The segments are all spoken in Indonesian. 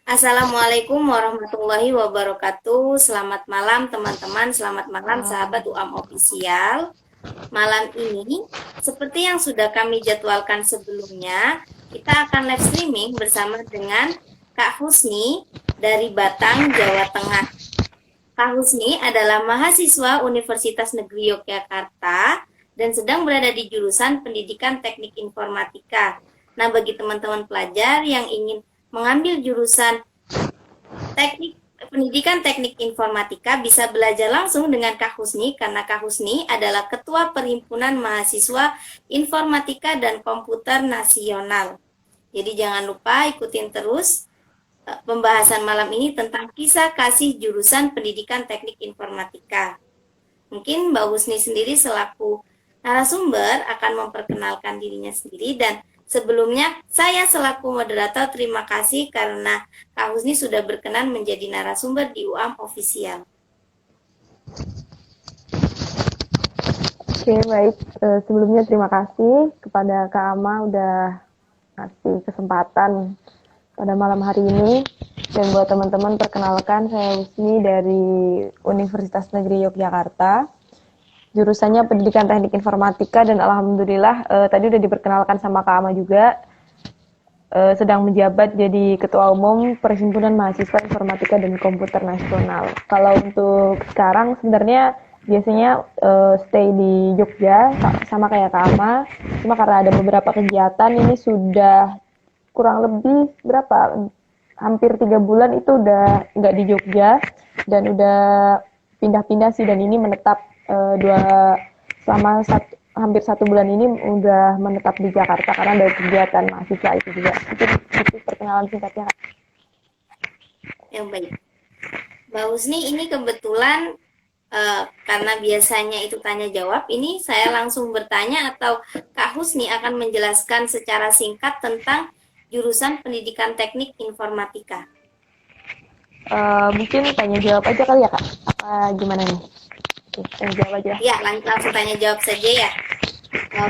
Assalamualaikum warahmatullahi wabarakatuh. Selamat malam teman-teman, selamat malam sahabat Wow. UAM Official. Malam ini, seperti yang sudah kami jadwalkan sebelumnya, kita akan live streaming bersama dengan Kak Husni dari Batang, Jawa Tengah. Kak Husni adalah mahasiswa Universitas Negeri Yogyakarta dan sedang berada di jurusan Pendidikan Teknik Informatika. Nah, bagi teman-teman pelajar yang ingin mengambil jurusan Teknik Pendidikan Teknik Informatika bisa belajar langsung dengan Kak Husni karena Kak Husni adalah Ketua Perhimpunan Mahasiswa Informatika dan Komputer Nasional. Jadi jangan lupa ikutin terus pembahasan malam ini tentang kisah kasih jurusan Pendidikan Teknik Informatika. Mungkin Mbak Husni sendiri selaku narasumber akan memperkenalkan dirinya sendiri dan sebelumnya saya selaku moderator terima kasih karena Kak Husni sudah berkenan menjadi narasumber di UAM Official. Oke, baik. Sebelumnya terima kasih kepada Kak Ama udah ngasih kesempatan pada malam hari ini. Dan buat teman-teman, perkenalkan saya Husni dari Universitas Negeri Yogyakarta. Jurusannya Pendidikan Teknik Informatika dan alhamdulillah tadi udah diperkenalkan sama Kak Ama juga. Sedang menjabat jadi Ketua Umum Perhimpunan Mahasiswa Informatika dan Komputer Nasional. Kalau untuk sekarang sebenarnya biasanya stay di Jogja sama kayak Kak Ama, cuma karena ada beberapa kegiatan ini sudah kurang lebih berapa, hampir 3 bulan itu udah nggak di Jogja dan udah pindah-pindah sih, dan ini menetap dua selama hampir 1 bulan ini udah menetap di Jakarta karena ada kegiatan mahasiswa itu juga. Itu perkenalan singkatnya. Yang baik. Mbak Husni ini kebetulan karena biasanya itu tanya jawab, ini saya langsung bertanya atau Kak Husni akan menjelaskan secara singkat tentang jurusan Pendidikan Teknik Informatika. Mungkin tanya jawab aja kali ya Kak? Apa gimana nih? Oke, tanya jawab aja. Ya, langsung tanya jawab saja ya.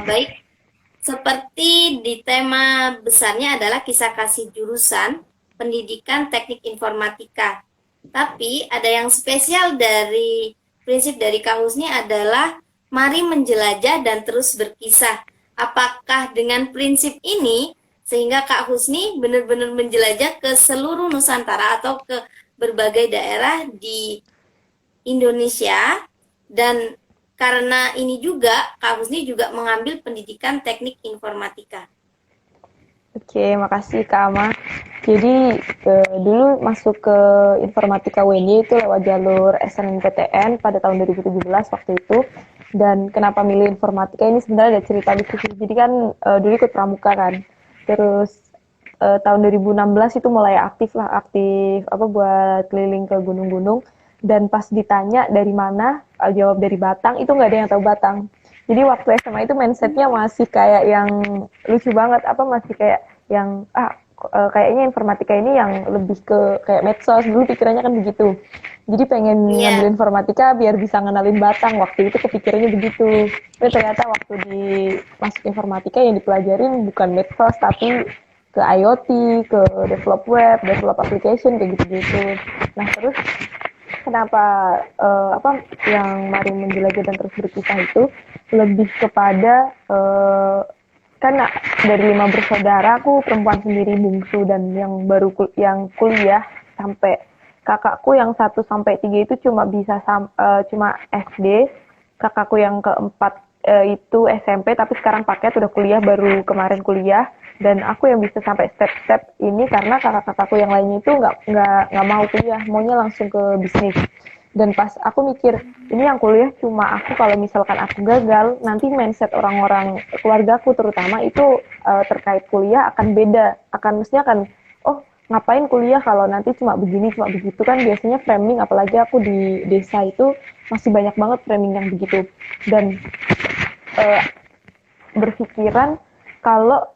Baik, seperti di tema besarnya adalah kisah kasih jurusan Pendidikan Teknik Informatika. Tapi ada yang spesial dari prinsip dari Kak Husni adalah mari menjelajah dan terus berkisah. Apakah dengan prinsip ini sehingga Kak Husni benar-benar menjelajah ke seluruh Nusantara atau ke berbagai daerah di Indonesia, dan karena ini juga Kak Husni juga mengambil pendidikan teknik informatika. Oke, makasih Kak Ama. Jadi dulu masuk ke informatika UNY itu lewat jalur SNMPTN pada tahun 2017 waktu itu. Dan kenapa milih informatika ini sebenarnya ada cerita lucu sih. Jadi kan dulu ikut pramuka kan. Terus tahun 2016 itu mulai aktif apa buat keliling ke gunung-gunung. Dan pas ditanya dari mana, jawab dari Batang, itu nggak ada yang tahu Batang. Jadi waktu SMA itu mindsetnya masih kayak yang lucu banget, apa masih kayak yang kayaknya informatika ini yang lebih ke kayak medsos, dulu pikirannya kan begitu. Jadi pengen Iya, ngambil informatika biar bisa ngenalin Batang, waktu itu kepikirannya begitu. Tapi ternyata waktu di masuk informatika yang dipelajarin bukan medsos tapi ke IoT, ke develop web, develop application kayak gitu-gitu. Nah terus kenapa apa yang mari menjelajah dan terus berkisah itu lebih kepada kan dari 5 bersaudara aku perempuan sendiri bungsu, dan yang baru yang kuliah sampai kakakku yang 1 sampai 3 itu cuma SD, kakakku yang keempat itu SMP tapi sekarang paket udah kuliah, baru kemarin kuliah, dan aku yang bisa sampai step-step ini karena kakak-kakakku yang lainnya itu nggak mau kuliah, maunya langsung ke bisnis. Dan pas aku mikir ini yang kuliah cuma aku, kalau misalkan aku gagal nanti mindset orang-orang keluargaku terutama itu terkait kuliah akan beda, akan mestinya akan oh ngapain kuliah kalau nanti cuma begini cuma begitu, kan biasanya framing, apalagi aku di desa itu masih banyak banget framing yang begitu. Dan uh, berpikiran kalau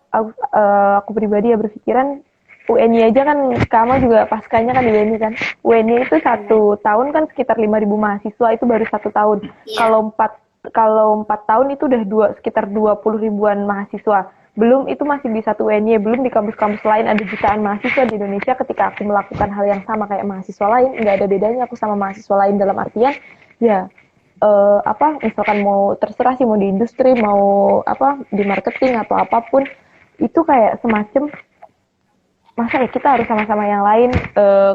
aku pribadi ya berpikiran UNY aja kan, kamu juga paskanya kan di UNY kan. UNY itu iya, 1 tahun kan sekitar 5.000 mahasiswa, itu baru 1 tahun. iya, Kalau 4 tahun itu udah sekitar 20 ribuan mahasiswa. belum itu masih di satu UNY, belum di kampus-kampus lain ada jutaan mahasiswa di Indonesia. Ketika aku melakukan hal yang sama kayak mahasiswa lain, nggak ada bedanya aku sama mahasiswa lain dalam artian ya misalkan mau terserah sih mau di industri mau di marketing atau apapun itu kayak semacam masa ya kita harus sama-sama yang lain.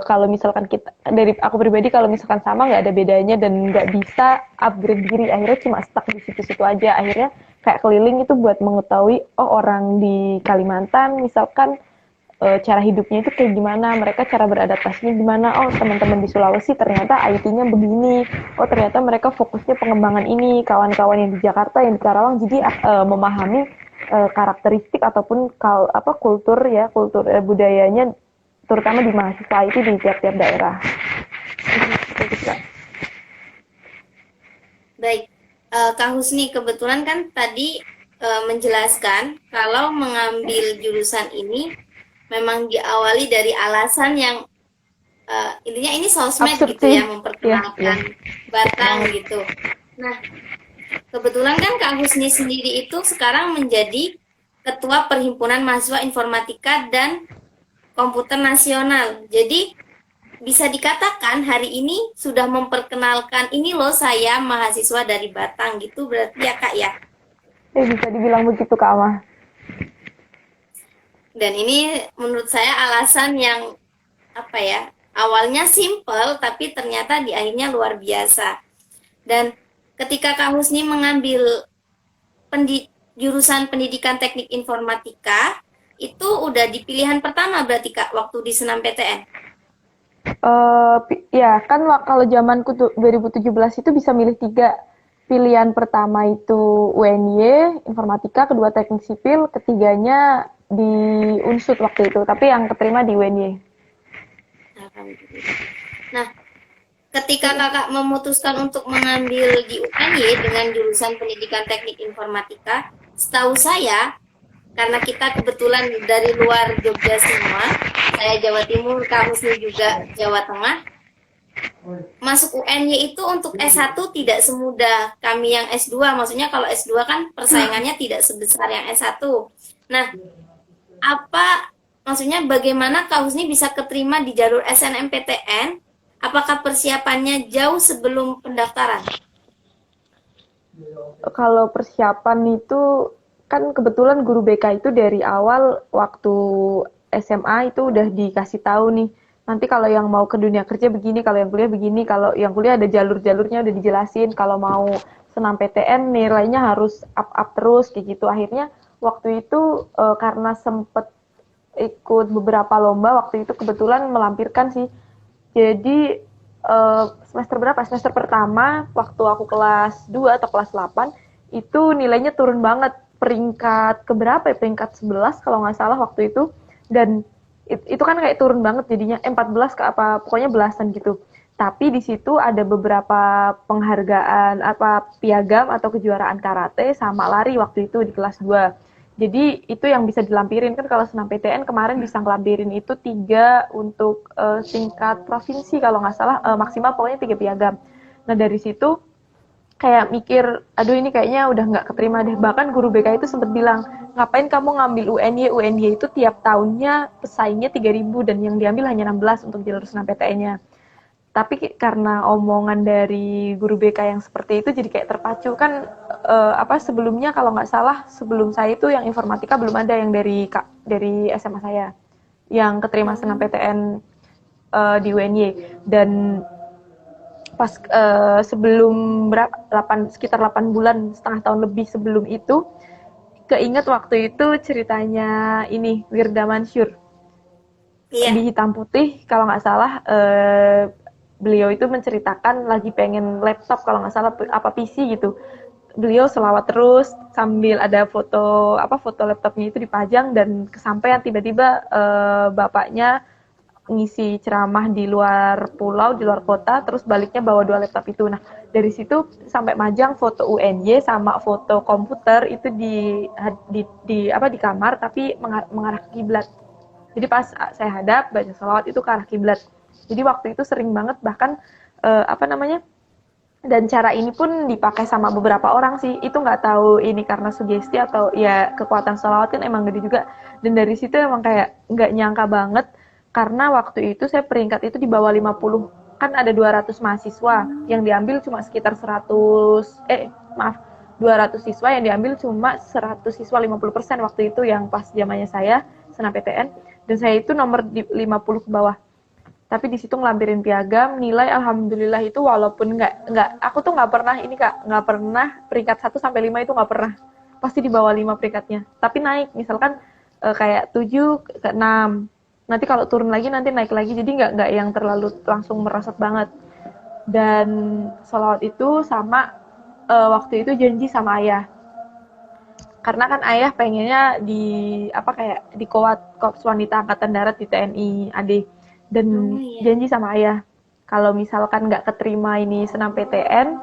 Kalau misalkan kita dari aku pribadi kalau misalkan sama nggak ada bedanya dan nggak bisa upgrade diri, akhirnya cuma stuck di situ-situ aja. Akhirnya kayak keliling itu buat mengetahui orang di Kalimantan misalkan cara hidupnya itu kayak gimana, mereka cara beradaptasinya gimana. Teman-teman di Sulawesi ternyata IT-nya begini, ternyata mereka fokusnya pengembangan ini, kawan-kawan yang di Jakarta, yang di Karawang. Jadi memahami karakteristik ataupun kultur budayanya terutama di mahasiswa itu di tiap-tiap daerah. Baik, Kak Husni, kebetulan kan tadi menjelaskan kalau mengambil jurusan ini memang diawali dari alasan yang intinya ini sosmed Absurd gitu sih. ya, memperkenalkan Batang gitu. Nah, kebetulan kan Kak Husni sendiri itu sekarang menjadi Ketua Perhimpunan Mahasiswa Informatika dan Komputer Nasional. Jadi bisa dikatakan hari ini sudah memperkenalkan ini loh saya mahasiswa dari Batang gitu berarti ya Kak ya. Bisa dibilang begitu Kak Ama. Dan ini menurut saya alasan yang awalnya simple tapi ternyata di akhirnya luar biasa. Dan ketika Kak Husni mengambil jurusan pendidikan teknik informatika, itu udah di pilihan pertama berarti Kak waktu di senam PTN? Ya kan kalau zamanku 2017 itu bisa milih 3. Pilihan pertama itu UNY, informatika, kedua teknik sipil, ketiganya di Unsud waktu itu, tapi yang keterima di UNY. Nah, ketika kakak memutuskan untuk mengambil di UNY dengan jurusan pendidikan teknik informatika, setahu saya, karena kita kebetulan dari luar Jogja semua, saya Jawa Timur, Kak Husni juga Jawa Tengah, masuk UNY itu untuk S1 tidak semudah kami yang S2, maksudnya kalau S2 kan persaingannya tidak sebesar yang S1. Nah, maksudnya bagaimana Kak Husni bisa keterima di jalur SNMPTN? Apakah persiapannya jauh sebelum pendaftaran? Kalau persiapan itu kan kebetulan guru BK itu dari awal waktu SMA itu udah dikasih tahu nih. Nanti kalau yang mau ke dunia kerja begini, kalau yang kuliah begini, kalau yang kuliah ada jalur-jalurnya udah dijelasin. Kalau mau senam PTN nilainya harus up terus kayak gitu. Akhirnya waktu itu karena sempet ikut beberapa lomba waktu itu kebetulan melampirkan sih. Jadi semester berapa? Semester pertama waktu aku kelas 2 atau kelas 8 itu nilainya turun banget. Peringkat keberapa ya? Peringkat 11 kalau nggak salah waktu itu. Dan itu kan kayak turun banget jadinya 14 ke pokoknya belasan gitu. Tapi di situ ada beberapa penghargaan piagam atau kejuaraan karate sama lari waktu itu di kelas 2. Jadi itu yang bisa dilampirin kan kalau senam PTN kemarin bisa ngelampirin itu 3 untuk tingkat provinsi kalau nggak salah maksimal pokoknya 3 piagam. Nah dari situ kayak mikir, aduh ini kayaknya udah nggak keterima deh. Bahkan guru BK itu sempat bilang, ngapain kamu ngambil UNY? UNY itu tiap tahunnya pesaingnya 3.000 dan yang diambil hanya 16 untuk jalur senam PTN-nya. Tapi karena omongan dari guru BK yang seperti itu jadi kayak terpacu kan sebelumnya kalau nggak salah sebelum saya itu yang informatika belum ada yang dari SMA saya yang keterima senam PTN di UNY dan pas sebelum sekitar 8 bulan setengah tahun lebih sebelum itu keinget waktu itu ceritanya ini Wirda Mansur di Hitam Putih kalau nggak salah beliau itu menceritakan lagi pengen laptop kalau nggak salah PC gitu. Beliau selawat terus sambil ada foto laptopnya itu dipajang dan kesampaian tiba-tiba bapaknya ngisi ceramah di luar pulau, di luar kota, terus baliknya bawa 2 laptop itu. Nah, dari situ sampai majang foto UNY sama foto komputer itu di kamar tapi mengarah ke kiblat. Jadi pas saya hadap baca salawat itu ke arah kiblat. Jadi waktu itu sering banget bahkan Dan cara ini pun dipakai sama beberapa orang sih. Itu nggak tahu ini karena sugesti atau ya kekuatan sholawat kan emang gede juga. Dan dari situ emang kayak nggak nyangka banget karena waktu itu saya peringkat itu di bawah 50. Kan ada 200 mahasiswa yang diambil cuma sekitar 100 maaf 200 siswa yang diambil cuma 100 siswa 50% waktu itu yang pas zamannya saya senam PTN dan saya itu nomor di 50 ke bawah tapi di situ ngelampirin piagam nilai alhamdulillah itu walaupun nggak aku tuh nggak pernah ini kak nggak pernah peringkat 1 sampai 5 itu nggak pernah pasti di bawah 5 peringkatnya tapi naik misalkan kayak 7 ke 6 nanti kalau turun lagi nanti naik lagi jadi nggak yang terlalu langsung merosot banget dan sholawat itu sama waktu itu janji sama ayah karena kan ayah pengennya di apa kayak di Korps Wanita Angkatan Darat di TNI AD dan Oh iya. janji sama ayah kalau misalkan nggak keterima ini senam PTN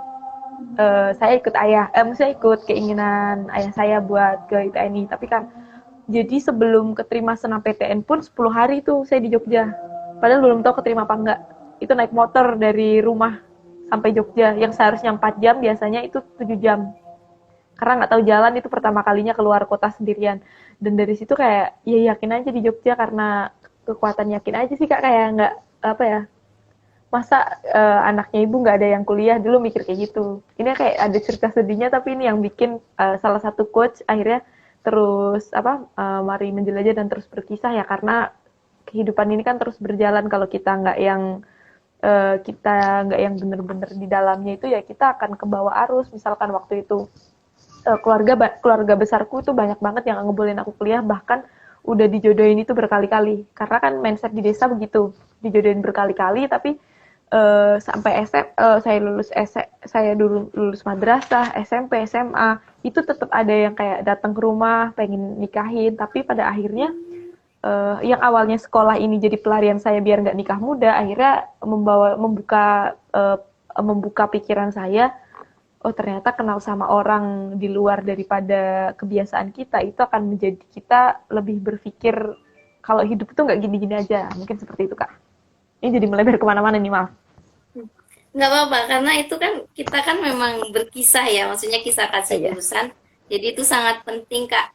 saya ikut ayah maksudnya ikut keinginan ayah saya buat ke TNI tapi kan jadi sebelum keterima senam PTN pun 10 hari itu saya di Jogja padahal belum tahu keterima apa enggak itu naik motor dari rumah sampai Jogja yang seharusnya 4 jam biasanya itu 7 jam karena nggak tahu jalan itu pertama kalinya keluar kota sendirian dan dari situ kayak ya yakin aja di Jogja karena kekuatan yakin aja sih kak kayak nggak apa ya masa anaknya ibu nggak ada yang kuliah dulu mikir kayak gitu ini kayak ada cerita sedihnya tapi ini yang bikin salah satu coach akhirnya terus apa mari menjelajah dan terus berkisah ya karena kehidupan ini kan terus berjalan kalau kita nggak yang bener-bener di dalamnya itu ya kita akan ke bawah arus misalkan waktu itu keluarga besarku tuh banyak banget yang ngebolehin aku kuliah bahkan udah dijodohin itu berkali-kali karena kan mindset di desa begitu dijodohin berkali-kali tapi sampai saya saya dulu lulus madrasah SMP SMA itu tetap ada yang kayak datang ke rumah pengen nikahin tapi pada akhirnya yang awalnya sekolah ini jadi pelarian saya biar nggak nikah muda akhirnya membuka pikiran saya oh ternyata kenal sama orang di luar daripada kebiasaan kita itu akan menjadi kita lebih berpikir kalau hidup itu nggak gini-gini aja mungkin seperti itu kak ini jadi melebar kemana-mana nih maaf Nggak apa-apa, karena itu kan kita kan memang berkisah ya, maksudnya kisah kasih iya jurusan. Jadi itu sangat penting Kak